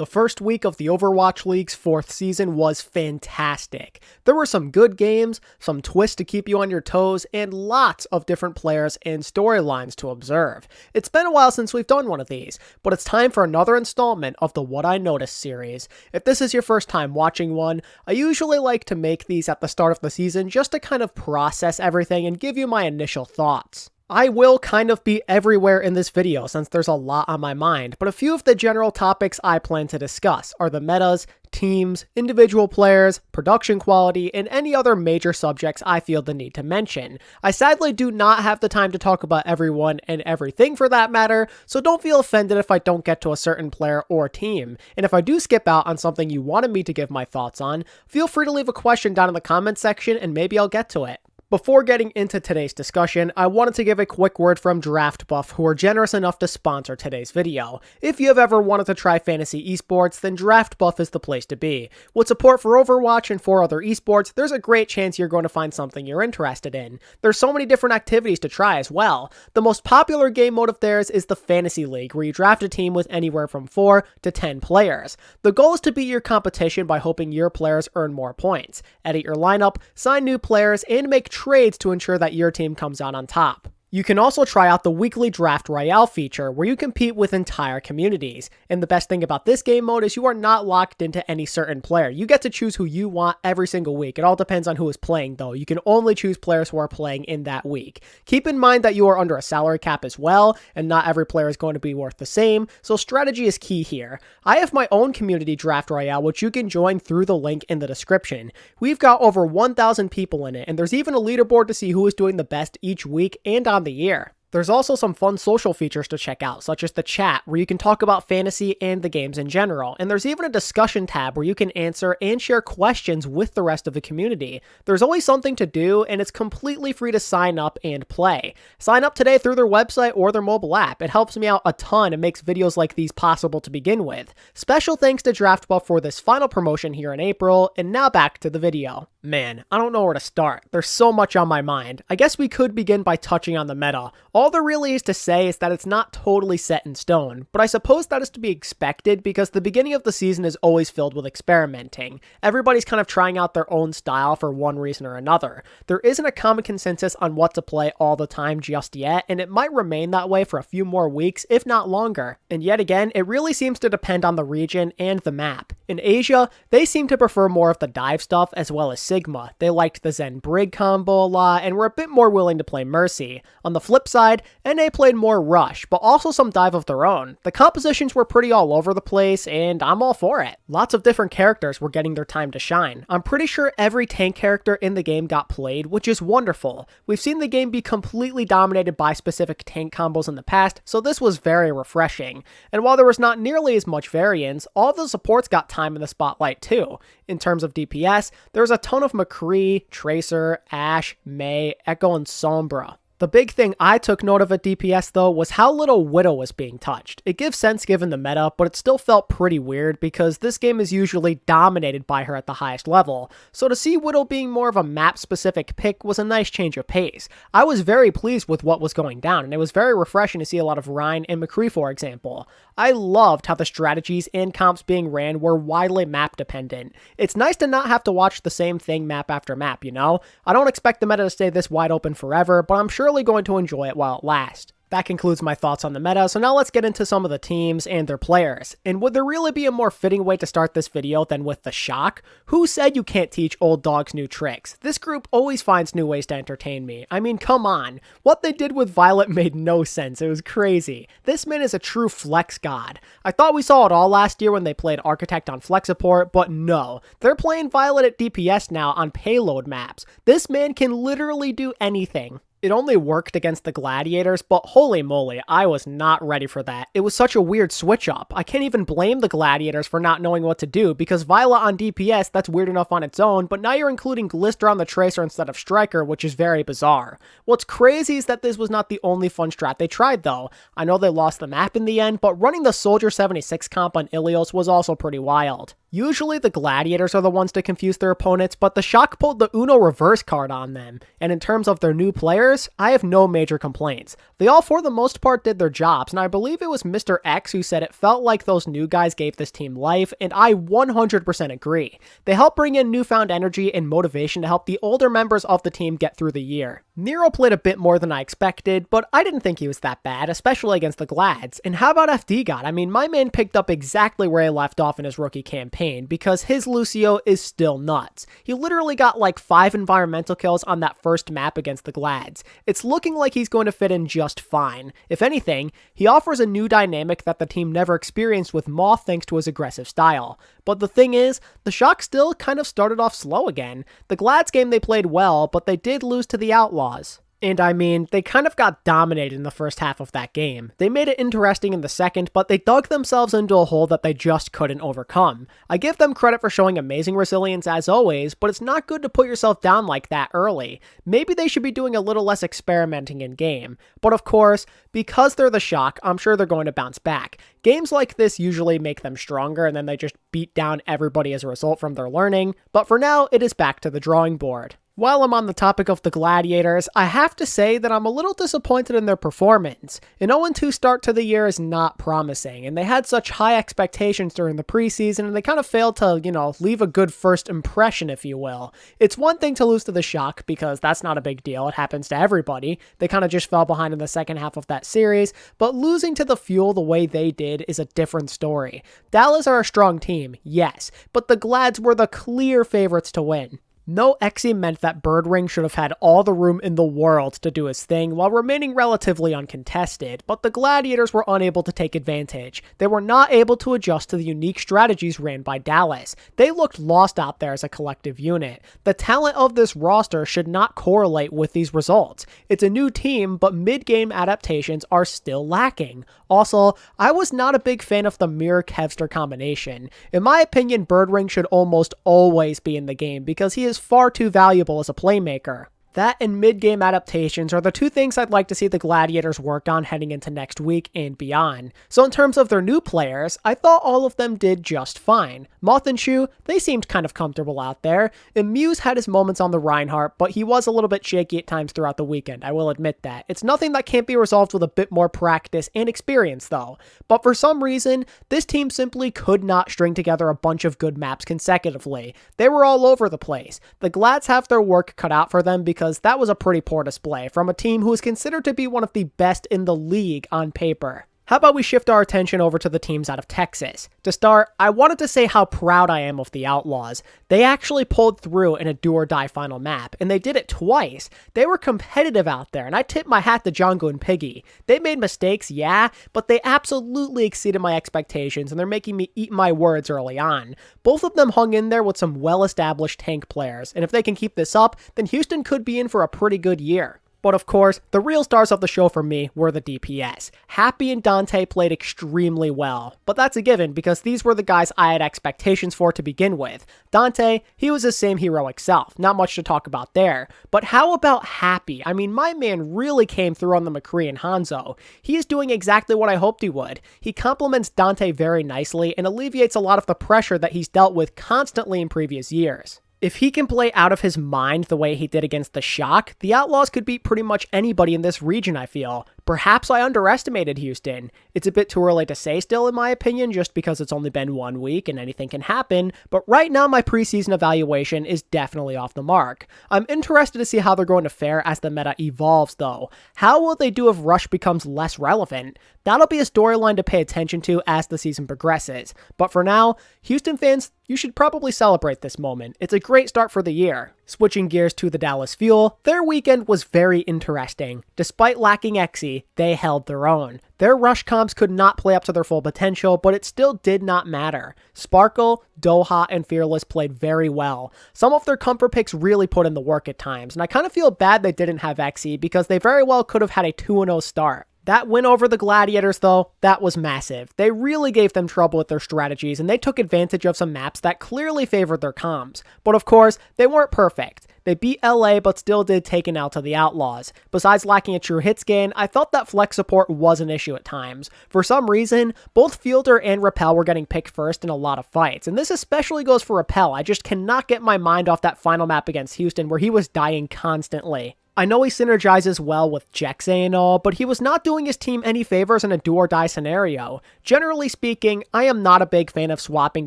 The first week of the Overwatch League's 4th season was fantastic. There were some good games, some twists to keep you on your toes, and lots of different players and storylines to observe. It's been a while since we've done one of these, but it's time for another installment of the What I Noticed series. If this is your first time watching one, I usually like to make these at the start of the season just to kind of process everything and give you my initial thoughts. I will kind of be everywhere in this video since there's a lot on my mind, but a few of the general topics I plan to discuss are the metas, teams, individual players, production quality, and any other major subjects I feel the need to mention. I sadly do not have the time to talk about everyone and everything for that matter, so don't feel offended if I don't get to a certain player or team. And if I do skip out on something you wanted me to give my thoughts on, feel free to leave a question down in the comments section and maybe I'll get to it. Before getting into today's discussion, I wanted to give a quick word from DraftBuff, who are generous enough to sponsor today's video. If you have ever wanted to try fantasy esports, then DraftBuff is the place to be. With support for Overwatch and 4 other esports, there's a great chance you're going to find something you're interested in. There's so many different activities to try as well. The most popular game mode of theirs is the Fantasy League, where you draft a team with anywhere from 4 to 10 players. The goal is to beat your competition by hoping your players earn more points, edit your lineup, sign new players, and make trades to ensure that your team comes out on top. You can also try out the weekly Draft Royale feature where you compete with entire communities. And the best thing about this game mode is you are not locked into any certain player. You get to choose who you want every single week. It all depends on who is playing though. You can only choose players who are playing in that week. Keep in mind that you are under a salary cap as well, and not every player is going to be worth the same, so strategy is key here. I have my own community Draft Royale, which you can join through the link in the description. We've got over 1,000 people in it, and there's even a leaderboard to see who is doing the best each week and on the year. There's also some fun social features to check out, such as the chat, where you can talk about fantasy and the games in general, and there's even a discussion tab where you can answer and share questions with the rest of the community. There's always something to do, and it's completely free to sign up and play. Sign up today through their website or their mobile app. It helps me out a ton and makes videos like these possible to begin with. Special thanks to DraftBuff for this final promotion here in April, and now back to the video. Man, I don't know where to start. There's so much on my mind. I guess we could begin by touching on the meta. All there really is to say is that it's not totally set in stone, but I suppose that is to be expected because the beginning of the season is always filled with experimenting. Everybody's kind of trying out their own style for one reason or another. There isn't a common consensus on what to play all the time just yet, and it might remain that way for a few more weeks, if not longer. And yet again, it really seems to depend on the region and the map. In Asia, they seem to prefer more of the dive stuff as well as Sigma. They liked the Zen Brig combo a lot and were a bit more willing to play Mercy. On the flip side, NA played more Rush, but also some dive of their own. The compositions were pretty all over the place, and I'm all for it. Lots of different characters were getting their time to shine. I'm pretty sure every tank character in the game got played, which is wonderful. We've seen the game be completely dominated by specific tank combos in the past, so this was very refreshing. And while there was not nearly as much variance, all of the supports got time in the spotlight too. In terms of DPS, there was a ton of McCree, Tracer, Ashe, Mei, Echo, and Sombra. The big thing I took note of at DPS though was how little Widow was being touched. It gives sense given the meta, but it still felt pretty weird because this game is usually dominated by her at the highest level. So to see Widow being more of a map-specific pick was a nice change of pace. I was very pleased with what was going down, and it was very refreshing to see a lot of Rhine and McCree, for example. I loved how the strategies and comps being ran were widely map dependent. It's nice to not have to watch the same thing map after map, you know? I don't expect the meta to stay this wide open forever, but I'm sure going to enjoy it while it lasts. That concludes my thoughts on the meta, so now let's get into some of the teams and their players. And would there really be a more fitting way to start this video than with the shock? Who said you can't teach old dogs new tricks? This group always finds new ways to entertain me. I mean, come on. What they did with Violet made no sense. It was crazy. This man is a true flex god. I thought we saw it all last year when they played Architect on flex support, but no. They're playing Violet at DPS now on payload maps. This man can literally do anything. It only worked against the Gladiators, but holy moly, I was not ready for that. It was such a weird switch up. I can't even blame the Gladiators for not knowing what to do, because Violet on DPS, that's weird enough on its own, but now you're including Glyster on the Tracer instead of Striker, which is very bizarre. What's crazy is that this was not the only fun strat they tried though. I know they lost the map in the end, but running the Soldier 76 comp on Ilios was also pretty wild. Usually the Gladiators are the ones to confuse their opponents, but the Shock pulled the Uno reverse card on them. And in terms of their new players, I have no major complaints. They all for the most part did their jobs, and I believe it was Mr. X who said it felt like those new guys gave this team life, and I 100% agree. They helped bring in newfound energy and motivation to help the older members of the team get through the year. Nero played a bit more than I expected, but I didn't think he was that bad, especially against the Glads. And how about FD God? I mean, my man picked up exactly where he left off in his rookie campaign, because his Lucio is still nuts. He literally got like 5 environmental kills on that first map against the Glads. It's looking like he's going to fit in just fine. If anything, he offers a new dynamic that the team never experienced with Moth thanks to his aggressive style. But the thing is, the Shock still kind of started off slow again. The Glads game they played well, but they did lose to the Outlaws. And I mean, they kind of got dominated in the first half of that game. They made it interesting in the second, but they dug themselves into a hole that they just couldn't overcome. I give them credit for showing amazing resilience as always, but it's not good to put yourself down like that early. Maybe they should be doing a little less experimenting in game. But of course, because they're the Shock, I'm sure they're going to bounce back. Games like this usually make them stronger, and then they just beat down everybody as a result from their learning. But for now, it is back to the drawing board. While I'm on the topic of the Gladiators, I have to say that I'm a little disappointed in their performance. An 0-2 start to the year is not promising, and they had such high expectations during the preseason, and they kind of failed to, leave a good first impression, if you will. It's one thing to lose to the Shock, because that's not a big deal, it happens to everybody. They kind of just fell behind in the second half of that series, but losing to the Fuel the way they did is a different story. Dallas are a strong team, yes, but the Glads were the clear favorites to win. No Exy meant that Birdring should have had all the room in the world to do his thing while remaining relatively uncontested, but the Gladiators were unable to take advantage. They were not able to adjust to the unique strategies ran by Dallas. They looked lost out there as a collective unit. The talent of this roster should not correlate with these results. It's a new team, but mid-game adaptations are still lacking. Also, I was not a big fan of the Mirror Kevster combination. In my opinion, Birdring should almost always be in the game because he is far too valuable as a playmaker. That and mid-game adaptations are the two things I'd like to see the Gladiators work on heading into next week and beyond. So in terms of their new players, I thought all of them did just fine. Moth and Shu, they seemed kind of comfortable out there, and Muse had his moments on the Reinhardt, but he was a little bit shaky at times throughout the weekend, I will admit that. It's nothing that can't be resolved with a bit more practice and experience though. But for some reason, this team simply could not string together a bunch of good maps consecutively. They were all over the place. The Glads have their work cut out for them because that was a pretty poor display from a team who is considered to be one of the best in the league on paper. How about we shift our attention over to the teams out of Texas? To start, I wanted to say how proud I am of the Outlaws. They actually pulled through in a do-or-die final map, and they did it twice. They were competitive out there, and I tip my hat to Django and Piggy. They made mistakes, yeah, but they absolutely exceeded my expectations, and they're making me eat my words early on. Both of them hung in there with some well-established tank players, and if they can keep this up, then Houston could be in for a pretty good year. But of course, the real stars of the show for me were the DPS. Happy and Dante played extremely well, but that's a given because these were the guys I had expectations for to begin with. Dante, he was his same heroic self, not much to talk about there. But how about Happy? I mean, my man really came through on the McCree and Hanzo. He is doing exactly what I hoped he would. He complements Dante very nicely and alleviates a lot of the pressure that he's dealt with constantly in previous years. If he can play out of his mind the way he did against the Shock, the Outlaws could beat pretty much anybody in this region, I feel. Perhaps I underestimated Houston. It's a bit too early to say still, in my opinion, just because it's only been 1 week and anything can happen, but right now my preseason evaluation is definitely off the mark. I'm interested to see how they're going to fare as the meta evolves, though. How will they do if Rush becomes less relevant? That'll be a storyline to pay attention to as the season progresses. But for now, Houston fans, you should probably celebrate this moment. It's a great start for the year. Switching gears to the Dallas Fuel, their weekend was very interesting. Despite lacking Exy, they held their own. Their rush comps could not play up to their full potential, but it still did not matter. Sparkle, Doha, and Fearless played very well. Some of their comfort picks really put in the work at times, and I kind of feel bad they didn't have Exy because they very well could have had a 2-0 start. That win over the Gladiators, though, that was massive. They really gave them trouble with their strategies, and they took advantage of some maps that clearly favored their comms. But of course, they weren't perfect. They beat LA, but still did take an L to the Outlaws. Besides lacking a true hit scan, I felt that flex support was an issue at times. For some reason, both Fielder and Rappel were getting picked first in a lot of fights, and this especially goes for Rappel. I just cannot get my mind off that final map against Houston where he was dying constantly. I know he synergizes well with Jexay and all, but he was not doing his team any favors in a do-or-die scenario. Generally speaking, I am not a big fan of swapping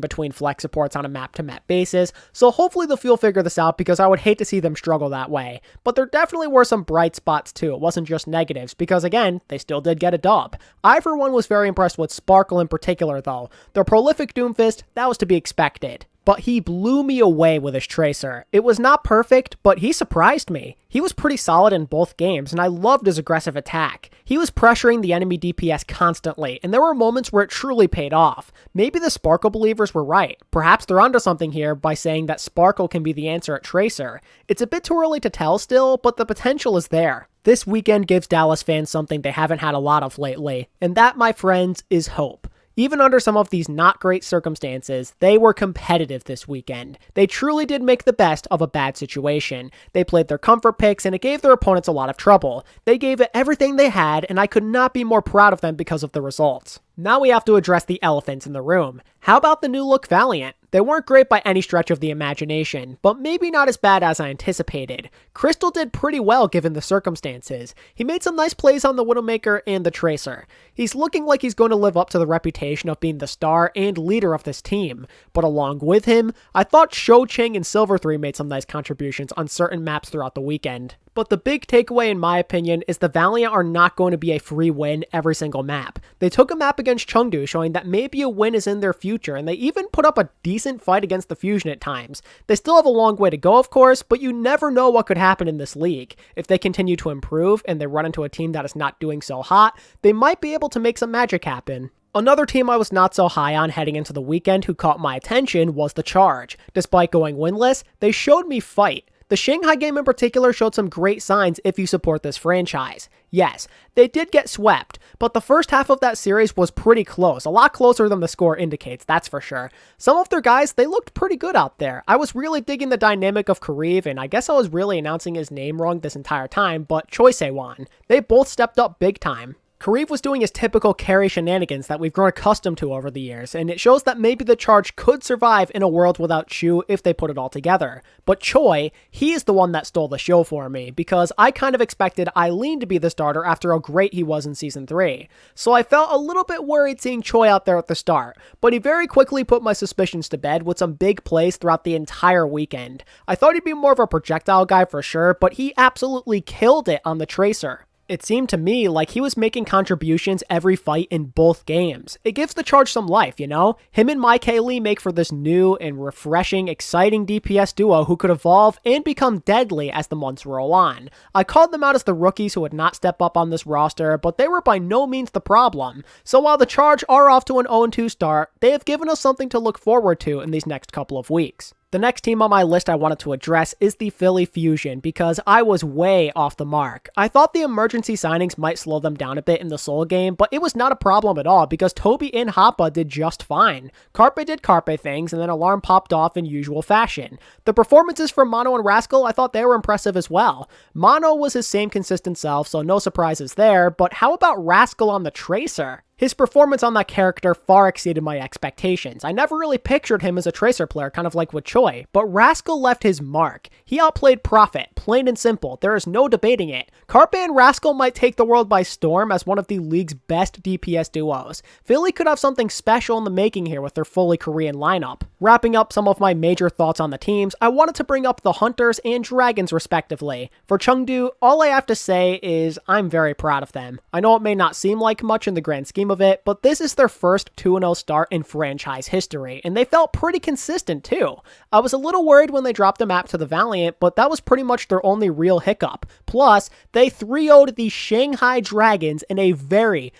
between flex supports on a map-to-map basis, so hopefully they'll figure this out because I would hate to see them struggle that way. But there definitely were some bright spots too, it wasn't just negatives, because again, they still did get a dub. I for one was very impressed with Sparkle in particular though. Their prolific Doomfist, that was to be expected. But he blew me away with his Tracer. It was not perfect, but he surprised me. He was pretty solid in both games, and I loved his aggressive attack. He was pressuring the enemy DPS constantly, and there were moments where it truly paid off. Maybe the Sparkle believers were right. Perhaps they're onto something here by saying that Sparkle can be the answer at Tracer. It's a bit too early to tell still, but the potential is there. This weekend gives Dallas fans something they haven't had a lot of lately, and that, my friends, is hope. Even under some of these not great circumstances, they were competitive this weekend. They truly did make the best of a bad situation. They played their comfort picks and it gave their opponents a lot of trouble. They gave it everything they had and I could not be more proud of them because of the results. Now we have to address the elephants in the room. How about the new look Valiant? They weren't great by any stretch of the imagination, but maybe not as bad as I anticipated. Crystal did pretty well given the circumstances. He made some nice plays on the Widowmaker and the Tracer. He's looking like he's going to live up to the reputation of being the star and leader of this team. But along with him, I thought Shou Cheng and Silver3 made some nice contributions on certain maps throughout the weekend. But the big takeaway in my opinion is the Valiant are not going to be a free win every single map. They took a map against Chengdu showing that maybe a win is in their future, and they even put up a decent fight against the Fusion at times. They still have a long way to go of course, but you never know what could happen in this league. If they continue to improve and they run into a team that is not doing so hot, they might be able to make some magic happen. Another team I was not so high on heading into the weekend who caught my attention was the Charge. Despite going winless, they showed me fight. The Shanghai game in particular showed some great signs if you support this franchise. Yes, they did get swept, but the first half of that series was pretty close, a lot closer than the score indicates, that's for sure. Some of their guys, they looked pretty good out there. I was really digging the dynamic of Kariv, and I guess I was really announcing his name wrong this entire time, but Choi Se-wan. They both stepped up big time. Kariv was doing his typical carry shenanigans that we've grown accustomed to over the years, and it shows that maybe the Charge could survive in a world without Shu if they put it all together. But Choi, he is the one that stole the show for me, because I kind of expected Eileen to be the starter after how great he was in Season 3. So I felt a little bit worried seeing Choi out there at the start, but he very quickly put my suspicions to bed with some big plays throughout the entire weekend. I thought he'd be more of a projectile guy for sure, but he absolutely killed it on the Tracer. It seemed to me like he was making contributions every fight in both games. It gives the Charge some life, you know? Him and Mai Lee make for this new and refreshing, exciting DPS duo who could evolve and become deadly as the months roll on. I called them out as the rookies who would not step up on this roster, but they were by no means the problem. So while the Charge are off to an 0-2 start, they have given us something to look forward to in these next couple of weeks. The next team on my list I wanted to address is the Philly Fusion because I was way off the mark. I thought the emergency signings might slow them down a bit in the Seoul game, but it was not a problem at all because Toby and Hoppa did just fine. Carpe did Carpe things and then Alarm popped off in usual fashion. The performances from Mono and Rascal, I thought they were impressive as well. Mono was his same consistent self, so no surprises there, but how about Rascal on the Tracer? His performance on that character far exceeded my expectations. I never really pictured him as a Tracer player, kind of like with Choi, but Rascal left his mark. He outplayed Prophet, plain and simple. There is no debating it. Carpe and Rascal might take the world by storm as one of the league's best DPS duos. Philly could have something special in the making here with their fully Korean lineup. Wrapping up some of my major thoughts on the teams, I wanted to bring up the Hunters and Dragons respectively. For Chengdu, all I have to say is I'm very proud of them. I know it may not seem like much in the grand scheme of it, but this is their first 2-0 start in franchise history, and they felt pretty consistent too. I was a little worried when they dropped the map to the Valiant, but that was pretty much their only real hiccup. Plus, they 3-0'd the Shanghai Dragons in a very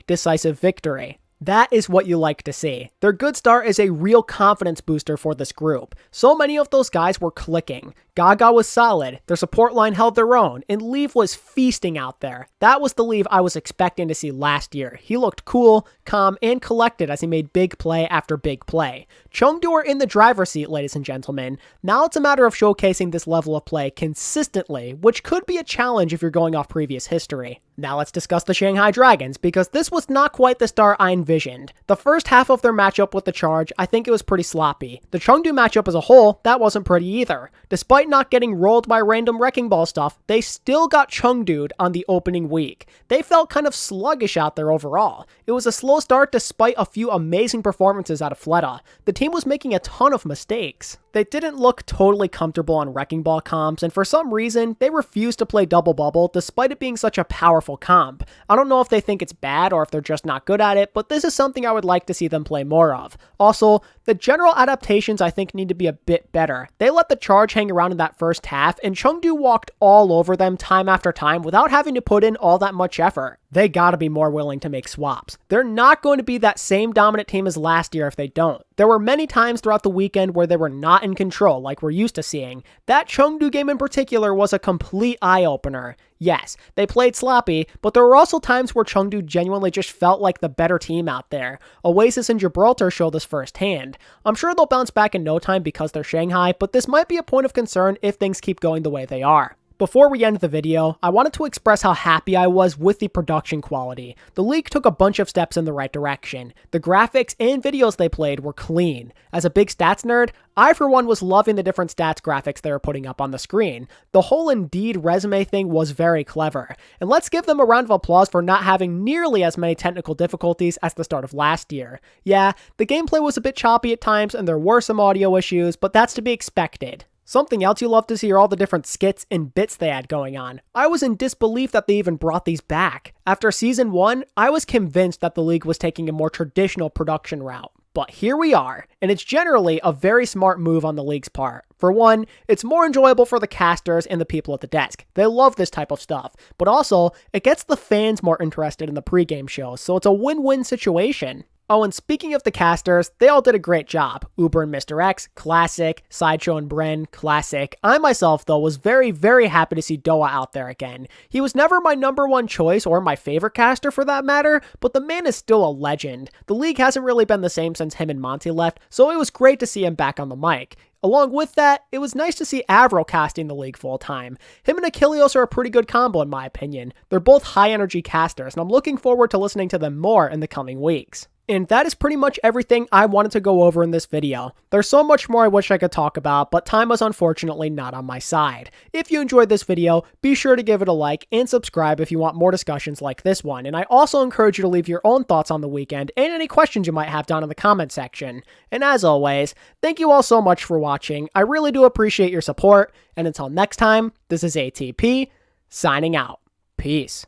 decisive victory. That is what you like to see. Their good start is a real confidence booster for this group. So many of those guys were clicking. Gaga was solid, their support line held their own, and Leave was feasting out there. That was the Leave I was expecting to see last year. He looked cool, calm, and collected as he made big play after big play. Chengdu are in the driver's seat, ladies and gentlemen. Now it's a matter of showcasing this level of play consistently, which could be a challenge if you're going off previous history. Now let's discuss the Shanghai Dragons, because this was not quite the start I envisioned. The first half of their matchup with the Charge, I think it was pretty sloppy. The Chengdu matchup as a whole, that wasn't pretty either. Despite not getting rolled by random Wrecking Ball stuff, they still got Chengdu'd on the opening week. They felt kind of sluggish out there overall. It was a slow start despite a few amazing performances out of Fleta. The team was making a ton of mistakes. They didn't look totally comfortable on Wrecking Ball comps, and for some reason, they refused to play Double Bubble despite it being such a powerful comp. I don't know if they think it's bad or if they're just not good at it, but this is something I would like to see them play more of. Also, the general adaptations I think need to be a bit better. They let the Charge hang around in that first half, and Chengdu walked all over them time after time without having to put in all that much effort. They gotta be more willing to make swaps. They're not going to be that same dominant team as last year if they don't. There were many times throughout the weekend where they were not in control like we're used to seeing. That Chengdu game in particular was a complete eye-opener. Yes, they played sloppy, but there were also times where Chengdu genuinely just felt like the better team out there. Oasis and Gibraltar show this firsthand. I'm sure they'll bounce back in no time because they're Shanghai, but this might be a point of concern if things keep going the way they are. Before we end the video, I wanted to express how happy I was with the production quality. The league took a bunch of steps in the right direction. The graphics and videos they played were clean. As a big stats nerd, I for one was loving the different stats graphics they were putting up on the screen. The whole Indeed resume thing was very clever. And let's give them a round of applause for not having nearly as many technical difficulties as the start of last year. Yeah, the gameplay was a bit choppy at times and there were some audio issues, but that's to be expected. Something else you love to see are all the different skits and bits they had going on. I was in disbelief that they even brought these back. After Season 1, I was convinced that the league was taking a more traditional production route. But here we are, and it's generally a very smart move on the league's part. For one, it's more enjoyable for the casters and the people at the desk. They love this type of stuff. But also, it gets the fans more interested in the pregame shows, so it's a win-win situation. Oh, and speaking of the casters, they all did a great job. Uber and Mr. X, classic. Sideshow and Bren, classic. I myself, though, was very, very happy to see Doa out there again. He was never my number one choice or my favorite caster for that matter, but the man is still a legend. The league hasn't really been the same since him and Monty left, so it was great to see him back on the mic. Along with that, it was nice to see Avril casting the league full time. Him and Achilleos are a pretty good combo in my opinion. They're both high energy casters, and I'm looking forward to listening to them more in the coming weeks. And that is pretty much everything I wanted to go over in this video. There's so much more I wish I could talk about, but time was unfortunately not on my side. If you enjoyed this video, be sure to give it a like and subscribe if you want more discussions like this one. And I also encourage you to leave your own thoughts on the weekend and any questions you might have down in the comment section. And as always, thank you all so much for watching. I really do appreciate your support. And until next time, this is ATP, signing out. Peace.